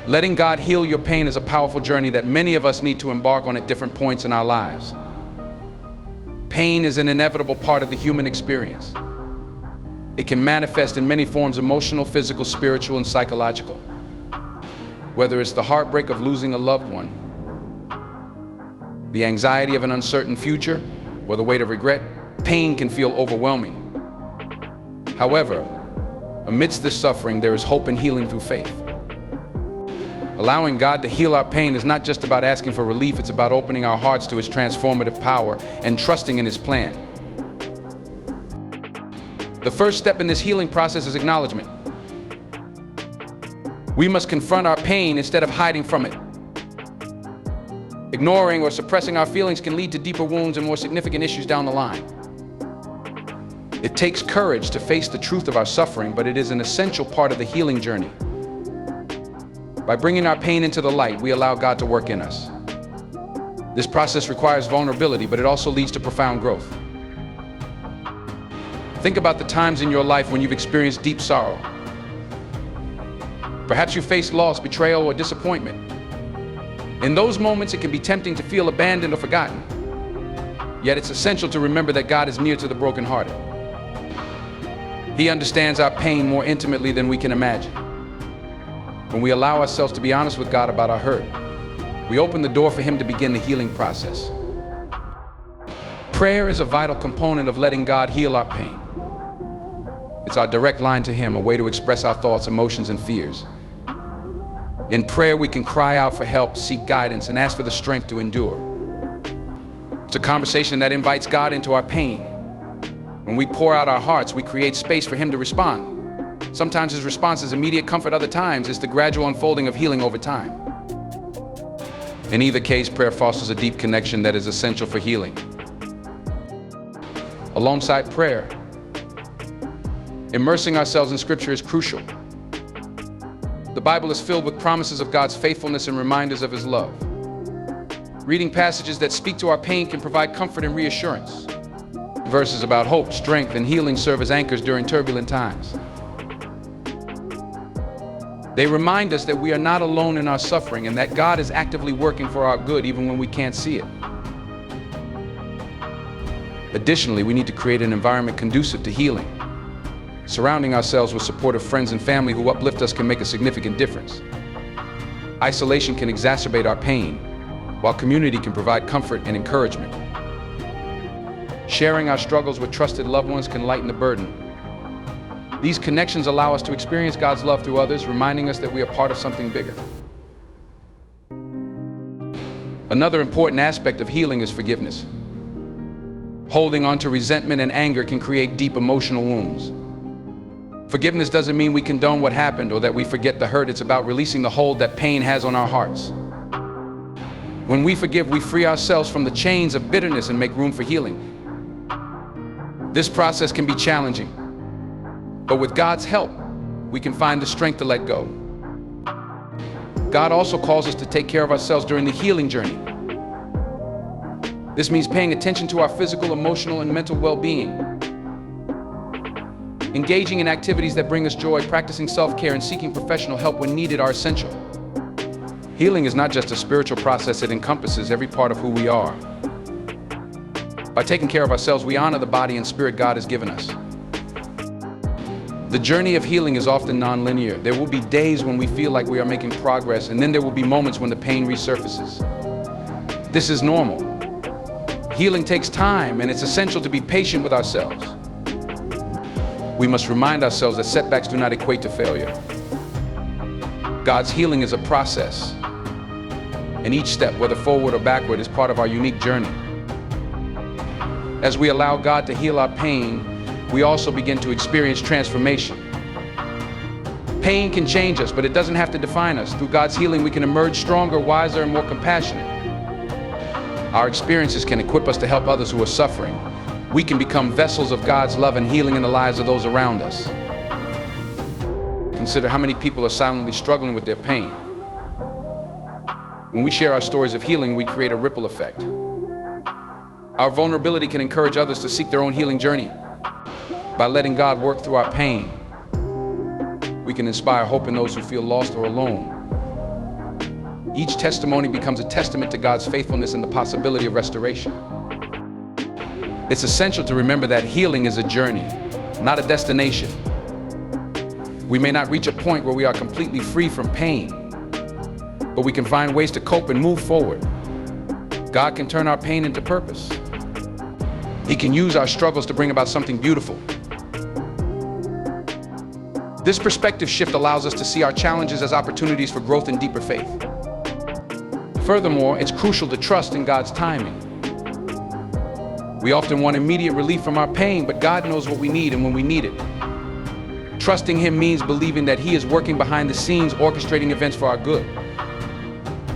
Letting God heal your pain is a powerful journey that many of us need to embark on at different points in our lives. Pain is an inevitable part of the human experience. It can manifest in many forms: emotional, physical, spiritual, and psychological. Whether it's the heartbreak of losing a loved one, the anxiety of an uncertain future, or the weight of regret, pain can feel overwhelming. However, amidst this suffering, there is hope and healing through faith. Allowing God to heal our pain is not just about asking for relief, it's about opening our hearts to His transformative power and trusting in His plan. The first step in this healing process is acknowledgement. We must confront our pain instead of hiding from it. Ignoring or suppressing our feelings can lead to deeper wounds and more significant issues down the line. It takes courage to face the truth of our suffering, but it is an essential part of the healing journey. By bringing our pain into the light, we allow God to work in us. This process requires vulnerability, but it also leads to profound growth. Think about the times in your life when you've experienced deep sorrow. Perhaps you faced loss, betrayal, or disappointment. In those moments, it can be tempting to feel abandoned or forgotten. Yet it's essential to remember that God is near to the brokenhearted. He understands our pain more intimately than we can imagine. When we allow ourselves to be honest with God about our hurt, we open the door for Him to begin the healing process. Prayer is a vital component of letting God heal our pain. It's our direct line to Him, a way to express our thoughts, emotions, and fears. In prayer, we can cry out for help, seek guidance, and ask for the strength to endure. It's a conversation that invites God into our pain. When we pour out our hearts, we create space for Him to respond. Sometimes His response is immediate comfort, other times it's the gradual unfolding of healing over time. In either case, prayer fosters a deep connection that is essential for healing. Alongside prayer, immersing ourselves in Scripture is crucial. The Bible is filled with promises of God's faithfulness and reminders of His love. Reading passages that speak to our pain can provide comfort and reassurance. Verses about hope, strength, and healing serve as anchors during turbulent times. They remind us that we are not alone in our suffering and that God is actively working for our good even when we can't see it. Additionally, we need to create an environment conducive to healing. Surrounding ourselves with supportive friends and family who uplift us can make a significant difference. Isolation can exacerbate our pain, while community can provide comfort and encouragement. Sharing our struggles with trusted loved ones can lighten the burden. These connections allow us to experience God's love through others, reminding us that we are part of something bigger. Another important aspect of healing is forgiveness. Holding on to resentment and anger can create deep emotional wounds. Forgiveness doesn't mean we condone what happened or that we forget the hurt. It's about releasing the hold that pain has on our hearts. When we forgive, we free ourselves from the chains of bitterness and make room for healing. This process can be challenging, but with God's help, we can find the strength to let go. God also calls us to take care of ourselves during the healing journey. This means paying attention to our physical, emotional, and mental well-being. Engaging in activities that bring us joy, practicing self-care, and seeking professional help when needed are essential. Healing is not just a spiritual process, it encompasses every part of who we are. By taking care of ourselves, we honor the body and spirit God has given us. The journey of healing is often non-linear. There will be days when we feel like we are making progress, and then there will be moments when the pain resurfaces. This is normal. Healing takes time, and it's essential to be patient with ourselves. We must remind ourselves that setbacks do not equate to failure. God's healing is a process, and each step, whether forward or backward, is part of our unique journey. As we allow God to heal our pain, we also begin to experience transformation. Pain can change us, but it doesn't have to define us. Through God's healing, we can emerge stronger, wiser, and more compassionate. Our experiences can equip us to help others who are suffering. We can become vessels of God's love and healing in the lives of those around us. Consider how many people are silently struggling with their pain. When we share our stories of healing, we create a ripple effect. Our vulnerability can encourage others to seek their own healing journey. By letting God work through our pain, we can inspire hope in those who feel lost or alone. Each testimony becomes a testament to God's faithfulness and the possibility of restoration. It's essential to remember that healing is a journey, not a destination. We may not reach a point where we are completely free from pain, but we can find ways to cope and move forward. God can turn our pain into purpose. He can use our struggles to bring about something beautiful. This perspective shift allows us to see our challenges as opportunities for growth and deeper faith. Furthermore, it's crucial to trust in God's timing. We often want immediate relief from our pain, but God knows what we need and when we need it. Trusting Him means believing that He is working behind the scenes, orchestrating events for our good.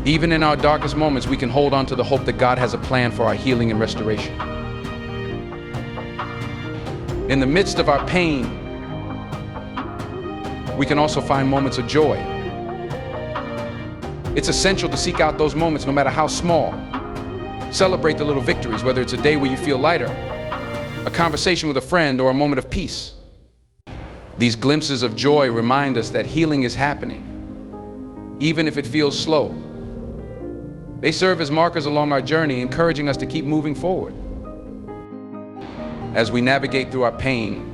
Even in our darkest moments, we can hold on to the hope that God has a plan for our healing and restoration. In the midst of our pain, we can also find moments of joy. It's essential to seek out those moments, no matter how small. Celebrate the little victories, whether it's a day where you feel lighter, a conversation with a friend, or a moment of peace. These glimpses of joy remind us that healing is happening, even if it feels slow. They serve as markers along our journey, encouraging us to keep moving forward. As we navigate through our pain,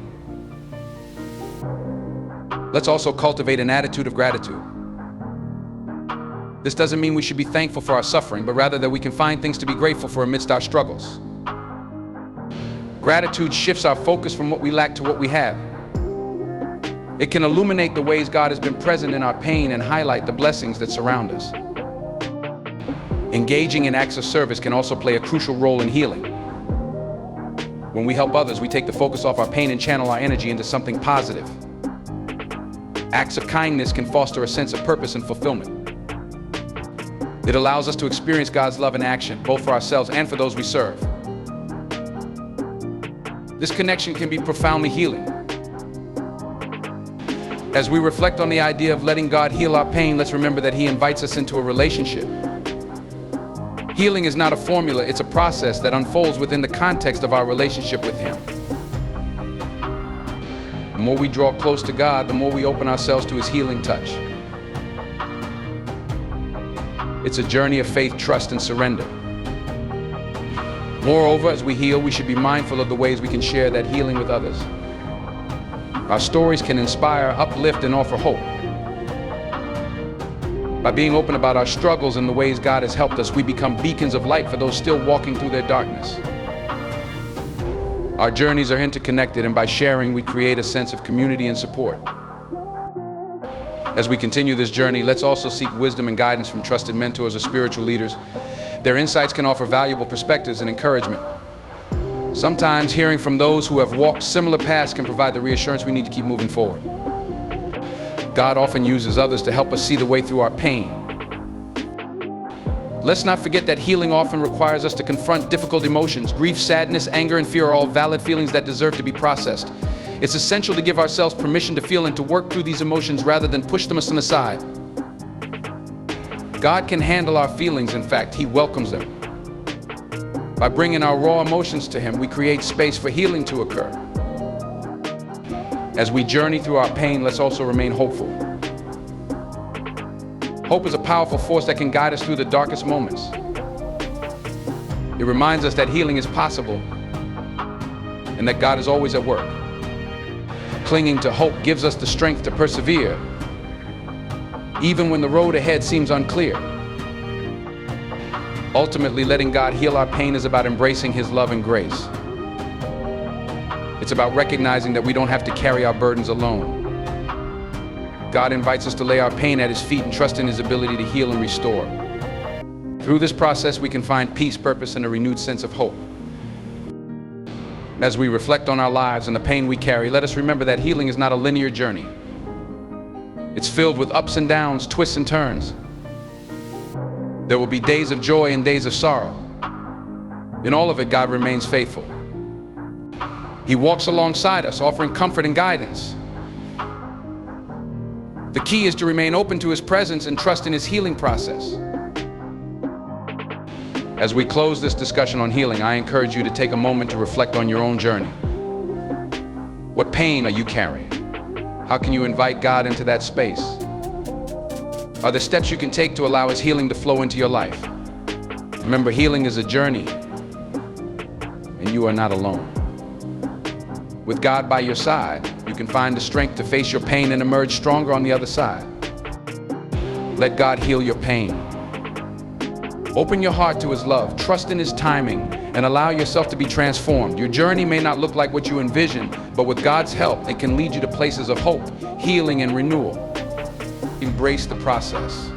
let's also cultivate an attitude of gratitude. This doesn't mean we should be thankful for our suffering, but rather that we can find things to be grateful for amidst our struggles. Gratitude shifts our focus from what we lack to what we have. It can illuminate the ways God has been present in our pain and highlight the blessings that surround us. Engaging in acts of service can also play a crucial role in healing. When we help others, we take the focus off our pain and channel our energy into something positive. Acts of kindness can foster a sense of purpose and fulfillment. It allows us to experience God's love in action, both for ourselves and for those we serve. This connection can be profoundly healing. As we reflect on the idea of letting God heal our pain, let's remember that He invites us into a relationship. Healing is not a formula, it's a process that unfolds within the context of our relationship with Him. The more we draw close to God, the more we open ourselves to His healing touch. It's a journey of faith, trust, and surrender. Moreover, as we heal, we should be mindful of the ways we can share that healing with others. Our stories can inspire, uplift, and offer hope. By being open about our struggles and the ways God has helped us, we become beacons of light for those still walking through their darkness. Our journeys are interconnected, and by sharing, we create a sense of community and support. As we continue this journey, let's also seek wisdom and guidance from trusted mentors or spiritual leaders. Their insights can offer valuable perspectives and encouragement. Sometimes hearing from those who have walked similar paths can provide the reassurance we need to keep moving forward. God often uses others to help us see the way through our pain. Let's not forget that healing often requires us to confront difficult emotions. Grief, sadness, anger, and fear are all valid feelings that deserve to be processed. It's essential to give ourselves permission to feel and to work through these emotions rather than push them aside. God can handle our feelings. In fact, He welcomes them. By bringing our raw emotions to Him, we create space for healing to occur. As we journey through our pain, let's also remain hopeful. Hope is a powerful force that can guide us through the darkest moments. It reminds us that healing is possible and that God is always at work. Clinging to hope gives us the strength to persevere, even when the road ahead seems unclear. Ultimately, letting God heal our pain is about embracing His love and grace. It's about recognizing that we don't have to carry our burdens alone. God invites us to lay our pain at His feet and trust in His ability to heal and restore. Through this process, we can find peace, purpose, and a renewed sense of hope. As we reflect on our lives and the pain we carry, let us remember that healing is not a linear journey. It's filled with ups and downs, twists and turns. There will be days of joy and days of sorrow. In all of it, God remains faithful. He walks alongside us, offering comfort and guidance. The key is to remain open to His presence and trust in His healing process. As we close this discussion on healing, I encourage you to take a moment to reflect on your own journey. What pain are you carrying? How can you invite God into that space? are the steps you can take to allow His healing to flow into your life. Remember, healing is a journey, and you are not alone. With God by your side, you can find the strength to face your pain and emerge stronger on the other side. Let God heal your pain. Open your heart to His love, trust in His timing, and allow yourself to be transformed. Your journey may not look like what you envisioned, but with God's help, it can lead you to places of hope, healing, and renewal. Embrace the process.